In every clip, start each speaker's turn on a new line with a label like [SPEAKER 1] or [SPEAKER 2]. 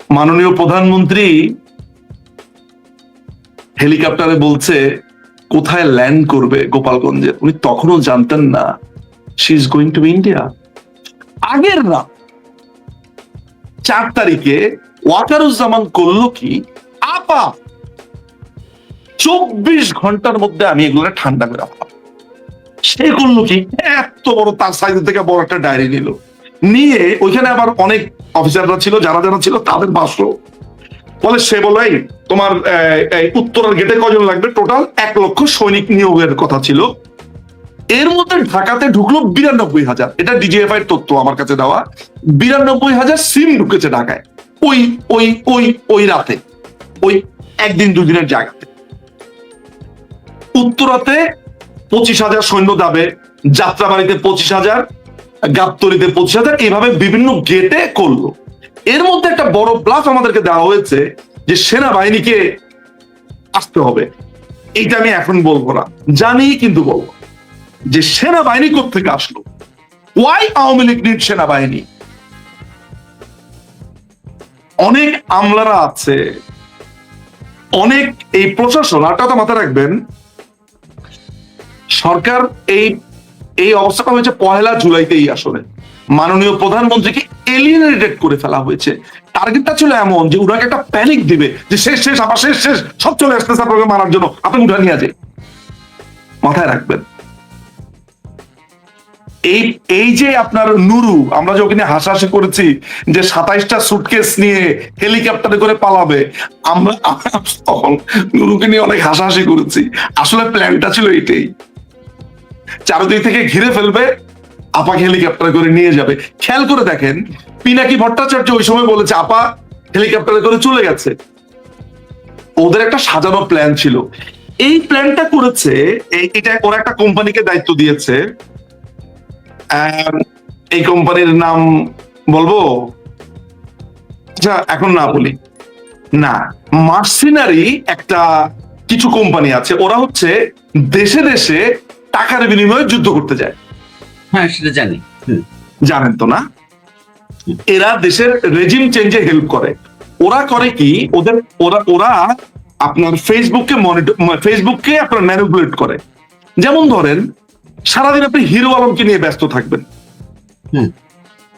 [SPEAKER 1] মাননীয় প্রধানমন্ত্রী হেলিকপ্টারে বলছে কোথায় ল্যান্ড করবে গোপালগঞ্জে, উনি তখনও জানতেন না she is going to India. আগের রাত 4 তারিখে ওয়াকারুজ্জামান করলো কি, আপা 24 ঘন্টার মধ্যে আমি এগুলো ঠান্ডা করে রাখলাম। সে করলো কি, এত বড় তার সাইজ থেকে বড় একটা ডায়েরি নিল, নিয়ে ওইখানে আবার অনেক অফিসাররা ছিল, যারা যারা ছিল তাদের ভাষ্য বলে, সে বলে তোমার উত্তরের গেটে কজন লাগবে, টোটাল 1 লক্ষ সৈনিক নিয়োগের কথা ছিল। এর মধ্যে ঢাকাতে ঢুকলো 92,000, এটা ডিজিএফআই এর তথ্য আমার কাছে দেওয়া। 92,000 সিম ঢুকেছে ঢাকায় ওই ওই ওই ওই রাতে, ওই একদিন দুদিনের জায়গাতে। উত্তরাতে 25,000 সৈন্য যাবে, যাত্রাবাড়িতে 25,000, গাবতলীতে 25,000, এইভাবে বিভিন্ন গেটে করলো। এর মধ্যে একটা বড় ব্লাফ আমাদেরকে দেওয়া হয়েছে যে সেনাবাহিনীকে আসতে হবে। এইটা আমি এখন বলবো না, জানি কিন্তু বলবো যে সেনাবাহিনী কোত্থেকে আসলো, ওয়াই আওয়ামী লীগ নিড সেনাবাহিনী। অনেক আমলারা আছে, অনেক এই প্রশাসন, আরটা তো মাথায় রাখবেন, সরকার এই অবস্থাটা হয়েছে 1 জুলাইতেই। আসলে মাননীয় প্রধানমন্ত্রীকে এলিয়েনেটেড করে ফেলা হয়েছে। টার্গেটটা ছিল এমন যে ওনাকে একটা প্যানিক দিবে যে শেষ শেষ আবার শেষ শেষ সব চলে আসতেছে আপনাকে মারার জন্য, আপনি উঠা নিয়ে যান। মাথায় রাখবেন এই যে আপনার নুরু, আমরা যে ওখানে হাসাহাসি করেছি যে 27টা সুটকেস নিয়ে হেলিকপ্টারে করে পালাবে, আমরা তখন নুরুকে নিয়ে অনেক হাসাহাসি করেছি। আসলে প্ল্যানটা ছিল এটাই, চারদিক থেকে ঘিরে ফেলবে, আপাকে হেলিকপ্টারে করে নিয়ে যাবে। খেয়াল করে দেখেন, পিনাকি ভট্টাচার্য ওই সময় বলেছে আপা হেলিকপ্টারে করে চলে গেছে। ওদের একটা সাজানো প্ল্যান ছিল। এই প্ল্যানটা করেছে, এটা ওরা একটা কোম্পানিকে দায়িত্ব দিয়েছে। এই কোম্পানির নাম বলবো, আচ্ছা এখন না বলি না, মার্সিনারি একটা কিছু কোম্পানি আছে, ওরা হচ্ছে দেশে দেশে টাকার বিনিময়ে যুদ্ধ করতে যায়।
[SPEAKER 2] হ্যাঁ সেটা জানি।
[SPEAKER 1] জানেন তো না, এরা দেশের রেজিম চেঞ্জে হেল্প করে। ওরা করে কি, ওদের ওরা ওরা আপনার ফেসবুককে আপনার ম্যানিপুলেট করে। যেমন ধরেন সারাদিন আপনি হিরো আলমকে নিয়ে ব্যস্ত থাকবেন,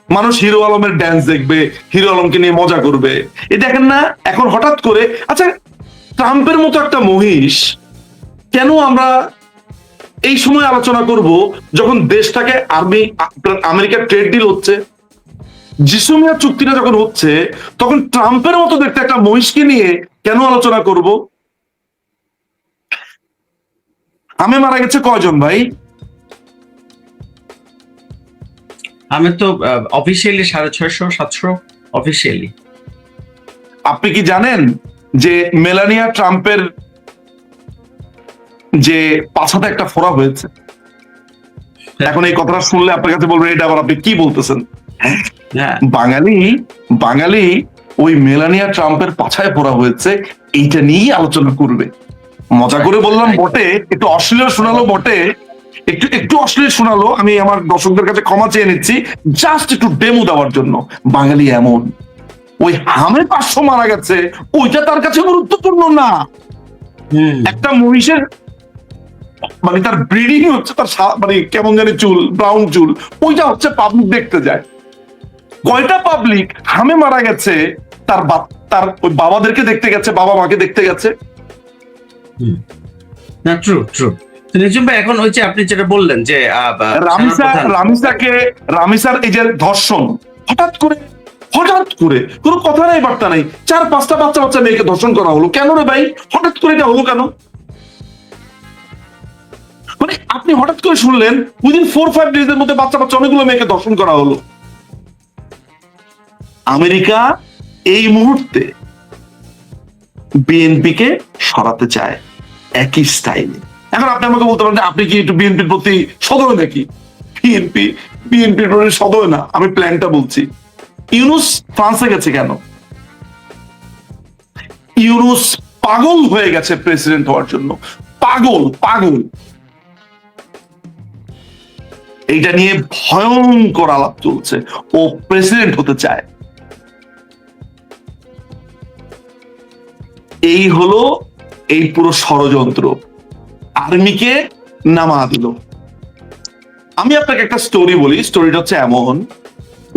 [SPEAKER 1] মানুষ হিরো আলমের ড্যান্স দেখবে, হিরো আলমকে নিয়ে মজা করবে। এই দেখেন না, এখন হঠাৎ করে আচ্ছা ট্রাম্পের মতো একটা মহিষ কেন আমরা এই সময় আলোচনা করব যখন দেশটাকে আমেরিকার ট্রেড ডিল হচ্ছে, জিসুমিয়া চুক্তিটা যখন হচ্ছে, তখন ট্রাম্পের মতো দেখতে একটা মহিষকে নিয়ে কেন আলোচনা করব? আমি মারা গেছে কয়জন ভাই?
[SPEAKER 2] আমি তো অফিসিয়ালি 650-700 অফিসিয়ালি।
[SPEAKER 1] আপনি কি জানেন যে মেলানিয়া ট্রাম্পের যে পাছাতে একটা ফোড়া হয়েছে? এখন এই কথাটা শুনলে আপনার কাছে বলবেন এটা আবার আপনি কি বলতেছেন। বাঙালি ওই মেলানিয়া ট্রাম্পের পাছায় ফোড়া হয়েছে এইটা নিয়েই আলোচনা করবে। মজা করে বললাম বটে, একটু অশ্লীল শোনালো বটে, একটু অশ্লীল শোনালো, আমি আমার দর্শকদের কাছে ক্ষমা চেয়ে নিচ্ছি, জাস্ট একটু ডেমো দেওয়ার জন্য। বাঙালি এমন, ওই হামে 500 মারা গেছে ওইটা তার কাছে গুরুত্বপূর্ণ না। একটা মহিষের মানে তার ব্রিডিং হচ্ছে, তার মানে কেমন জানি চুল, ব্রাউন চুল, ওইটা হচ্ছে পাবলিক দেখতে যায়। কয়টা পাবলিক হামে মারা গেছে তার ওই বাবাদেরকে দেখতে গেছে, বাবা মাকে দেখতে গেছে।
[SPEAKER 2] না ট্রু ট্রু। এখন ওই যে আপনি যেটা বললেন যে
[SPEAKER 1] রামিসার এই যে ধর্ষণ, হঠাৎ করে কোনো কথা নাই বার্তা নাই, 4-5টা বাচ্চা মেয়েকে ধর্ষণ করা হলো কেন রে ভাই? হঠাৎ করে এটা হলো কেন? মানে আপনি হঠাৎ করে শুনলেন উইদিন 4-5 ডেজ এর মধ্যে বাচ্চা অনেকগুলো মেয়েকে ধর্ষণ করা হলো। আমেরিকা এই মুহূর্তে বিএনপিকে সরাতে চায় একই স্টাইলে। এখন আপনি আমাকে বলতে পারেন আপনি কি একটু বিএনপির প্রতি সদয় নাকি? বিএনপির প্রতি সদয় না, আমি প্ল্যানটা বলছি। ইউনুস ফ্রান্সে গেছে কেন? ইউনুস পাগল হয়ে গেছে প্রেসিডেন্ট হওয়ার জন্য, পাগল। এইটা নিয়ে ভয়ঙ্কর আলাপ চলছে, ও প্রেসিডেন্ট হতে চায়। এই হলো এই পুরো ষড়যন্ত্র, আর্মিকে নামা দিল। আমি আপনাকে একটা স্টোরি বলি, স্টোরিটা হচ্ছে এমন,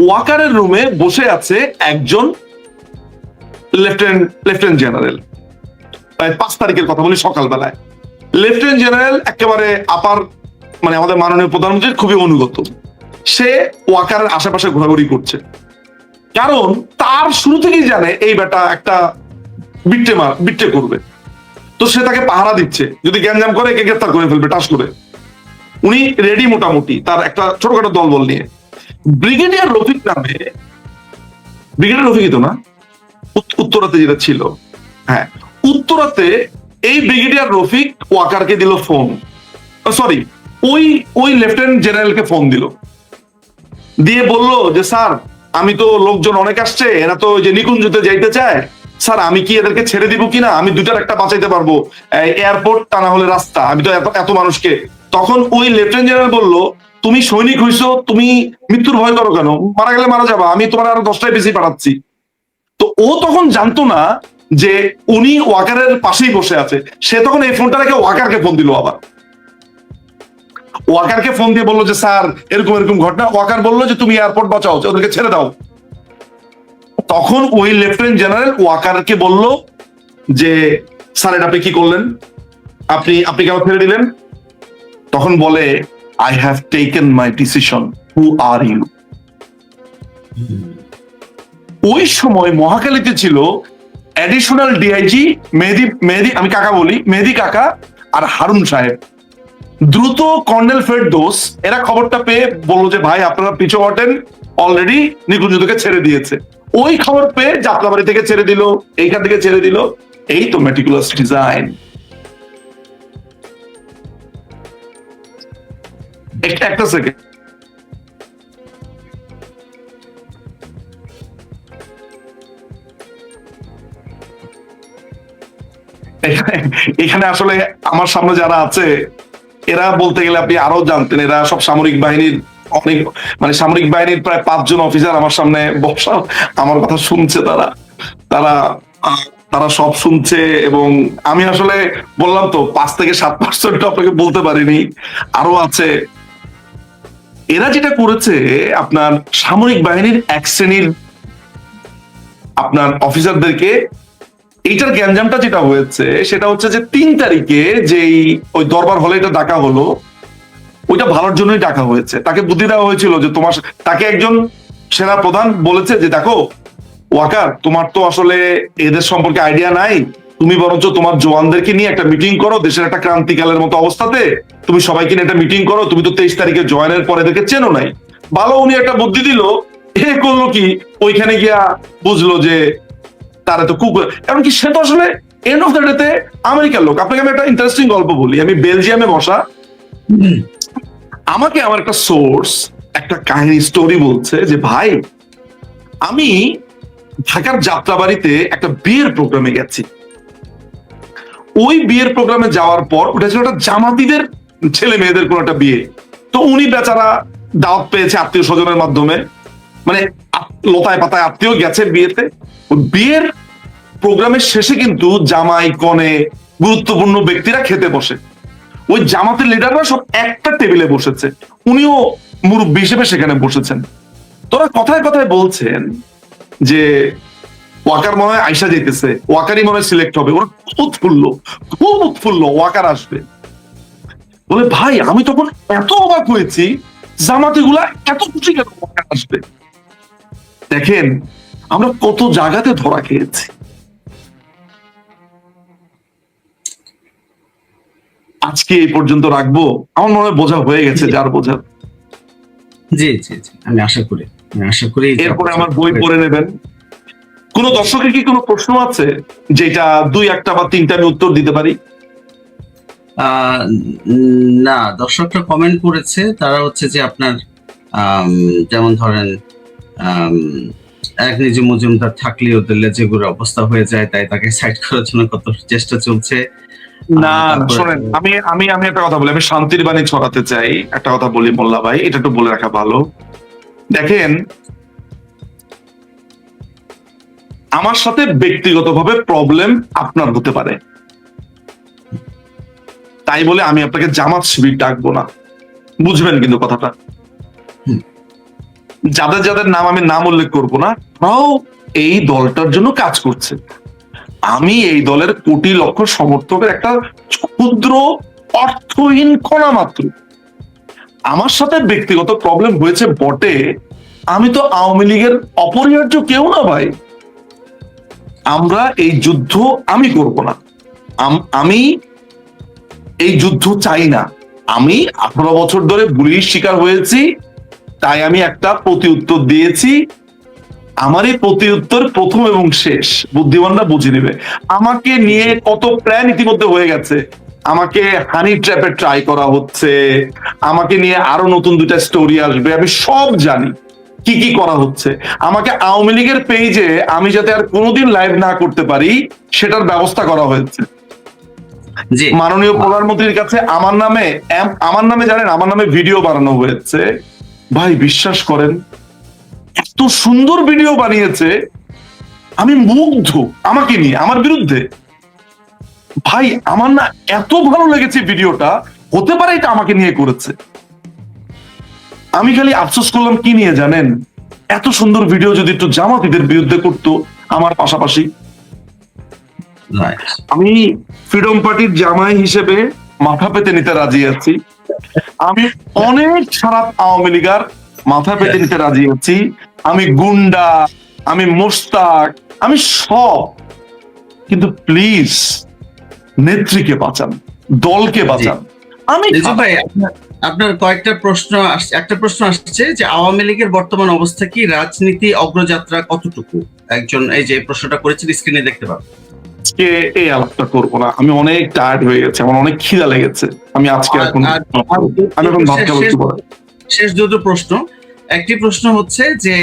[SPEAKER 1] ওয়াকারের রুমে বসে আছে একজন লেফটেন্যান্ট জেনারেল, 5 তারিখের কথা বলি, সকালবেলায়। লেফটেন্যান্ট জেনারেল একেবারে আপার মানে আমাদের মাননীয় প্রধানমন্ত্রীর খুবই অনুগত। সে ওয়াকারের আশেপাশে ঘোরাঘুরি করছে, কারণ তার শুরু থেকেই জানে এই বেটা একটা বিট্টে করবে। তো সে তাকে পাহারা দিচ্ছে, যদি গ্যাঞ্জাম করে একে গ্রেফতার করে ফেলবে টাস করে। উনি রেডি মোটামুটি তার একটা ছোটখাটো দলবল নিয়ে। ব্রিগেডিয়ার রফিক নামে, ব্রিগেডিয়ার রফিকই তো না, উত্তরাতে যেটা ছিল, হ্যাঁ উত্তরাতে, এই ব্রিগেডিয়ার রফিক ওয়াকারকে দিল ফোন, সরি ওই লেফটেন্যান্ট জেনারেলকে ফোন দিল, দিয়ে বলল যে স্যার আমি তো লোকজন অনেক আসছে, এরা তো যে নিকুঞ্জতে যাইতে চায়, স্যার আমি কি এদেরকে ছেড়ে দিব কিনা, আমি দুটার একটা বাঁচাইতে পারবো, এয়ারপোর্ট তা না হলে রাস্তা, আমি তো এত মানুষকে। তখন ওই লেফটেন্যান্ট জেনারেল বলল, তুমি সৈনিক হইছো, তুমি মৃত্যুর ভয় করো কেন, মারা গেলে মারা যাবা, আমি তোমার আরো 10টায় বেশি পাঠাচ্ছি। তো ও তখন জানতো না যে উনি ওয়াকারের পাশেই বসে আছে। সে তখন এই ফোনটা রেখে ওয়াকারকে ফোন দিল, আবার ওয়াকারকে ফোন দিয়ে বললো যে স্যার এরকম এরকম ঘটনা। ওয়াকার বললো যে তুমি এয়ারপোর্ট বাঁচাও, ওদেরকে ছেড়ে দাও। তখন ওই লেফটেন্যান্ট জেনারেল ওয়াকারকে বলল যে স্যার এটা আপনি কি করলেন, আপনি কেন ছেড়ে দিলেন? তখন বলে, I have taken my decision, who are you. ওই সময় মহাখালীতে ছিল অ্যাডিশনাল ডিআইজি মেহেদি, আমি কাকা বলি, মেহেদি কাকা আর হারুন সাহেব। দ্রুত কর্নেল ফেরদৌস এরা খবরটা পেয়ে বললো যে ভাই আপনারা পিছু হটেন, অলরেডি নিকুঞ্জকে ছেড়ে দিয়েছে। ওই খবর পেয়ে যাত্রাবাড়ি থেকে ছেড়ে দিল, এইখান থেকে ছেড়ে দিল। এই তো মেটিকুলাস ডিজাইন। একটা সেকেন্ড, এখানে আসলে আমার সামনে যারা আছে এরা বলতে গেলে আপনি আরো জানতেন, এরা সব সামরিক বাহিনীর অনেক, মানে সামরিক বাহিনীর প্রায় 5 জন অফিসার আমার সামনে বসা, আমার কথা শুনছে। তারা তারা সব শুনছে। এবং আমি আসলে বললাম তো 5 থেকে 7% আপনাকে বলতে পারিনি, আরো আছে। এরা যেটা করেছে, আপনার সামরিক বাহিনীর এক শ্রেণীর আপনার অফিসারদেরকে, এইটার গ্যাঞ্জামটা যেটা হয়েছে সেটা হচ্ছে যে 3 তারিখে যেই ওই দরবার হলে এটা ডাকা হলো, ওইটা ভালোর জন্যই ডাকা হয়েছে। তাকে বুদ্ধি দেওয়া হয়েছিল যে তাকে একজন সেনা প্রধান বলেছে যে দেখো ওয়াকার, তোমার তো আসলে এদের সম্পর্কে আইডিয়া নাই, তুমি বরঞ্চ তোমার জওয়ানদেরকে নিয়ে একটা মিটিং করো, দেশের একটা ক্রান্তিকালের মতো অবস্থাতে তুমি সবাইকে নিয়ে একটা মিটিং করো, তুমি তো 23 তারিখে জয়েনের পরে এদেরকে চেনো নাই। ভালো, উনি একটা বুদ্ধি দিল। এ করলো কি, ওইখানে গিয়া বুঝলো যে তারা তো কুকুর, এমনকি সে তো আসলে এন্ড অফ দ্য ডেতে আমেরিকার লোক। আপনাকে আমি একটা ইন্টারেস্টিং গল্প বলি। আমি বেলজিয়ামে বসা, আমাকে আমার একটা সোর্স একটা কাহিনী স্টোরি বলছে যে ভাই আমি ঢাকার যাত্রাবাড়িতে একটা বিয়ের প্রোগ্রামে গেছি। ওই বিয়ের প্রোগ্রামে যাওয়ার পর, ওটা ছিল একটা জামাতিদের ছেলে মেয়েদের কোন একটা বিয়ে। তো উনি বেচারা দাওয়াত পেয়েছে আত্মীয় স্বজনের মাধ্যমে, মানে লতায় পাতায় আত্মীয় গেছে বিয়েতে। বিয়ের প্রোগ্রামের শেষে কিন্তু জামাই কনে গুরুত্বপূর্ণ ব্যক্তিরা খেতে বসে। ওই জামাতের লিডাররা সব একটা টেবিলে বসেছে, উনিও মুরব্বী হিসেবে সেখানে বসেছেন। তোরা কথায় কথায় বলছেন যে ওয়াকার মনে হয় আইসা যেতেছে, ওয়াকারই মনে হয় সিলেক্ট হবে। ওরা খুব উৎফুল্ল ওয়াকার আসবে বলে। ভাই আমি তখন এত অবাক হয়েছি, জামাতি গুলা এত খুশি কেন ওয়াকার আসবে। দেখেন আমরা কত জায়গাতে ধরা খেয়েছি। আজকে এই পর্যন্ত রাখবো, আমার মনে হয় বোঝা হয়ে গেছে যার বোঝা।
[SPEAKER 2] জি জি জি, আমি আশা করি
[SPEAKER 1] এরপরে আমার বই পড়ে নেবেন। কোন দর্শকের কি কোনো প্রশ্ন আছে যেটা 2-1টা বা 3টা আমি উত্তর দিতে পারি?
[SPEAKER 2] না, দর্শকরা কমেন্ট করেছে, তারা হচ্ছে যে আপনার যেমন ধরেন এক নিজে মজুমদার থাকলে ওদের লেজেগুড়ে অবস্থা হয়ে যায়, তাই তাকে সাইড করার জন্য কত চেষ্টা চলছে।
[SPEAKER 1] না শোনেন, আমি একটা কথা বলি, আমি শান্তির বাণী ছড়াতে চাই। একটা কথা বলি মোল্লা ভাই, এটা একটু বলে রাখা ভালো। দেখেন আমার সাথে ব্যক্তিগতভাবে প্রবলেম আপনার হতে পারে, তাই বলে আমি আপনাকে জামাত শিবির ডাকবো না, বুঝবেন কিন্তু কথাটা। যাদের যাদের নাম আমি নাম উল্লেখ করবো না, তারাও এই দলটার জন্য কাজ করছে। আমি এই দলের কোটি লক্ষ সমর্থকের একটা ক্ষুদ্র অর্থহীন কণা মাত্র। আমার সাথে ব্যক্তিগত প্রবলেম হয়েছে বটে, আমি তো আওয়ামী লীগের অপরিহার্য কেউ না ভাই। আমরা এই যুদ্ধ আমি করব না, আমি এই যুদ্ধ চাই না। আমি 18 বছর ধরে বুলির শিকার হয়েছি, তাই আমি একটা প্রতি উত্তর দিয়েছি। আমার এই প্রতি উত্তর প্রথম এবং শেষ, বুদ্ধিমানরা বুঝে নেবে। আমাকে নিয়ে কত প্ল্যান ইতিমধ্যে হয়ে গেছে, আমাকে হানি ট্র্যাপে ট্রাই করা হচ্ছে, আমাকে নিয়ে আরো নতুন 2টা স্টোরি আসবে, আমি সব জানি কি কি করা হচ্ছে। আমাকে আওয়ামী লীগের পেজে আমি যাতে আর কোনোদিন লাইভ না করতে পারি সেটার ব্যবস্থা করা হয়েছে। মাননীয় প্রধানমন্ত্রীর কাছে আমার নামে জানেন, আমার নামে ভিডিও বানানো হয়েছে। ভাই বিশ্বাস করেন, এত সুন্দর ভিডিও বানিয়েছে, আমি মুগ্ধ। আমাকে নিয়ে, আমার বিরুদ্ধে। ভাই আমার না এত ভালো লেগেছে ভিডিওটা, হতে পারে এটা আমাকে নিয়ে করেছে। আমি খালি আফসোস করলাম কি নিয়ে জানেন, এত সুন্দর ভিডিও যদি একটু জামাতিদের বিরুদ্ধে করতো আমার পাশাপাশি। আমি ফ্রিডম পার্টির জামাই হিসেবে মাথা পেতে নিতে রাজি আছি। আমি অনেক খারাপ আওয়ামী লীগার মাথা পেতে নিতে রাজি আছি। আমি গুন্ডা, আমি মোস্তাক, আমি সব। কিন্তু প্লিজ নেত্রীকে বাঁচান, দলকে বাঁচান। আমি
[SPEAKER 2] ভাই আপনার একটা প্রশ্ন আসছে যে আওয়ামী লীগের বর্তমান অবস্থা কি, রাজনীতি অগ্রযাত্রা কতটুকু? একজন এই যে প্রশ্নটা করেছেন, স্ক্রিনে দেখতে পাবেন।
[SPEAKER 1] আজকে এই আলাপটা করবো না, আমি অনেক টায়ার্ড হয়ে গেছে, আমার অনেক খিদা লেগেছে। আমি আজকে এখন ভাত খাবো।
[SPEAKER 2] শেষ দুটো প্রশ্ন। একটি প্রশ্ন হচ্ছে যে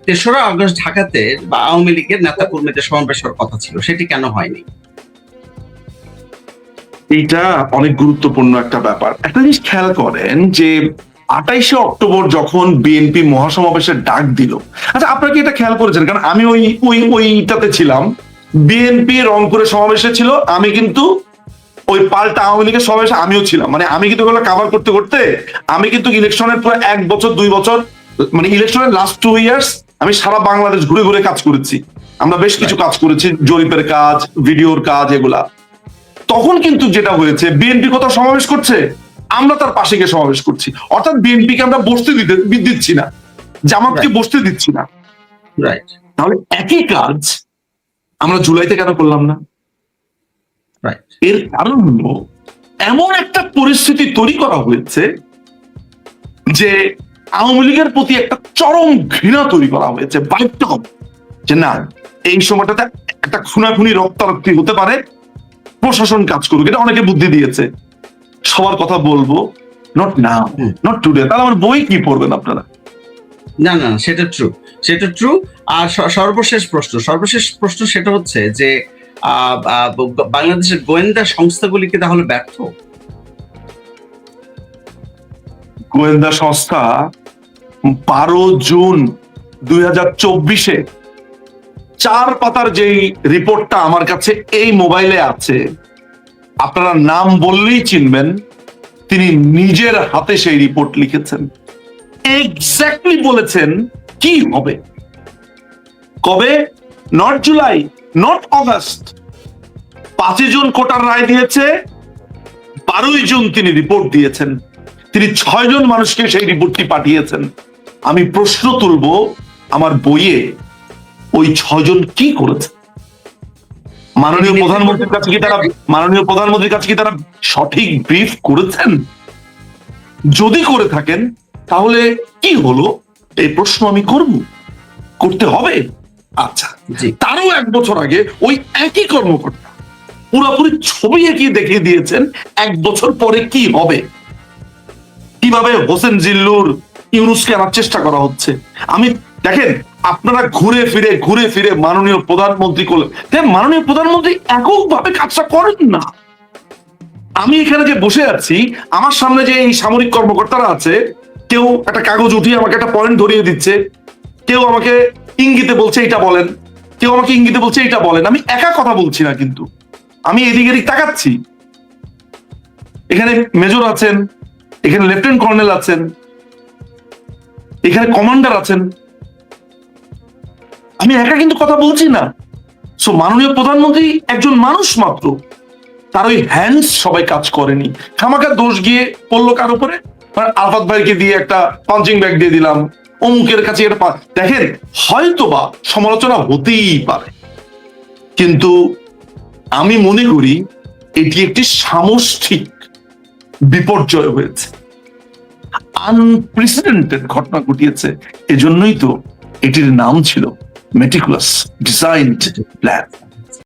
[SPEAKER 2] 3রা আগস্ট ঢাকাতে বা আওয়ামী লীগের নেতা কর্মীদের সমাবেশ হওয়ার কথা ছিল, সেটি কেন হয়নি?
[SPEAKER 1] এইটা অনেক গুরুত্বপূর্ণ একটা ব্যাপার। একটা জিনিস খেয়াল করেন যে 28শে অক্টোবর যখন বিএনপি মহাসমাবেশের ডাক দিল, আচ্ছা আপনারা কি এটা খেয়াল করেছেন? কারণ আমি ওইটাতে ছিলাম, বিএনপি রংপুরে সমাবেশে ছিল, আমি কিন্তু ওই পাল্টা আওয়ামী লীগের সমাবেশে আমিও ছিলাম। মানে আমি কিন্তু ওগুলো কাভার করতে করতে আমি কিন্তু ইলেকশনের পুরো 1 বছর 2 বছর, মানে ইলেকশনের লাস্ট 2 ইয়ার্স আমি সারা বাংলাদেশ ঘুরে ঘুরে কাজ করেছি। আমরা বেশ কিছু কাজ করেছি, জরিপের কাজ, ভিডিওর কাজ, এগুলা। তখন কিন্তু যেটা হয়েছে, বিএনপি কোথাও সমাবেশ করছে, আমরা তার পাশে গিয়ে সমাবেশ করছি। অর্থাৎ বিএনপিকে আমরা বসতে দিচ্ছি না, জামাতকে বসতে দিচ্ছি না। তাহলে একই কাজ আমরা জুলাইতে কেন করলাম না? এর কারণ হলো এমন একটা পরিস্থিতি তৈরি করা হয়েছে যে আওয়ামী লীগের প্রতি একটা চরম ঘৃণা তৈরি করা হয়েছে, বাধ্যকম যে না, এই সময়টাতে একটা খুনাখুনি রক্তারক্তি হতে পারে, প্রশাসন কাজ করুক। এটা অনেকে বুদ্ধি দিয়েছে, সবার কথা বলবো, নট নাও, নট টুডে। তাহলে আমার বই কি পড়বেন আপনারা?
[SPEAKER 2] না, সেটা ট্রু। আর সর্বশেষ প্রশ্ন সেটা হচ্ছে যে বাংলাদেশের গোয়েন্দা সংস্থাগুলিকে তাহলে ব্যর্থ?
[SPEAKER 1] গোয়েন্দা সংস্থা 12 জুন 2024-এ 4 পাতার যেই রিপোর্টটা আমার কাছে এই মোবাইলে আছে, আপনারা নাম বললেই চিনবেন, তিনি নিজের হাতে সেই রিপোর্ট লিখেছেন। এক্স্যাক্টলি বলেছেন কি হবে, কবে, not July, not August. 5 June কোটার রায় দিয়েছে, 12 জুন তিনি রিপোর্ট দিয়েছেন। তিনি 6 জন মানুষকে সেই রিপোর্টটি পাঠিয়েছেন। আমি প্রশ্ন তুলব, আমার বইয়ে ওই 6 জন কি করেছে? মাননীয় প্রধানমন্ত্রীর কাছে কি তারা সঠিক ব্রিফ করেছেন? যদি করে থাকেন তাহলে কি হলো, এই প্রশ্ন আমি করতে হবে। আচ্ছা, তারও 1 বছর আগে ওই একই কর্মকর্তা পুরোপুরি ছবি এঁকে দেখিয়ে দিয়েছেন 1 বছর পরে কি হবে, কিভাবে হোসেন জিল্লুর ইউনূসকে আনার চেষ্টা করা হচ্ছে। আমি দেখেন, আপনারা ঘুরে ফিরে মাননীয় প্রধানমন্ত্রী করলেন, মাননীয় প্রধানমন্ত্রী এককভাবে কাজটা করেন না। আমি এখানে যে বসে আছি, আমার সামনে যে এই সামরিক কর্মকর্তারা আছে, কেউ একটা কাগজ উঠিয়ে আমাকে একটা পয়েন্ট ধরিয়ে দিচ্ছে, কেউ আমাকে ইঙ্গিতে বলছে এটা বলেন, কেউ আমাকে ইঙ্গিতে বলছে এটা বলেন। আমি একা কথা বলছি না, কিন্তু আমি এদিক এদিক তাকাচ্ছি। এখানে মেজর আছেন, এখানে লেফটেন্যান্ট কর্নেল আছেন, এখানে কমান্ডার আছেন, আমি একা কিন্তু কথা বলছি না। সো মাননীয় প্রধানমন্ত্রী একজন মানুষ মাত্র, তার ওই হ্যান্ডস সবাই কাজ করেনি। খামাখা দোষ গিয়ে পড়লো কার উপরে? আরাফাত ভাইকে দিয়ে একটা পাঞ্চিং ব্যাগ দিয়ে দিলাম, অমুকের কাছে এটা দেখেন, হয়তোবা সমালোচনা হতেই পারে, কিন্তু আমি মনে করি এটি একটি সামষ্টিক বিপর্যয় হয়েছে, আনপ্রেসিডেন্টেড ঘটনা ঘটিয়েছে। এজন্যই তো এটির নাম ছিল মেটিকুলাস ডিজাইনড প্ল্যান।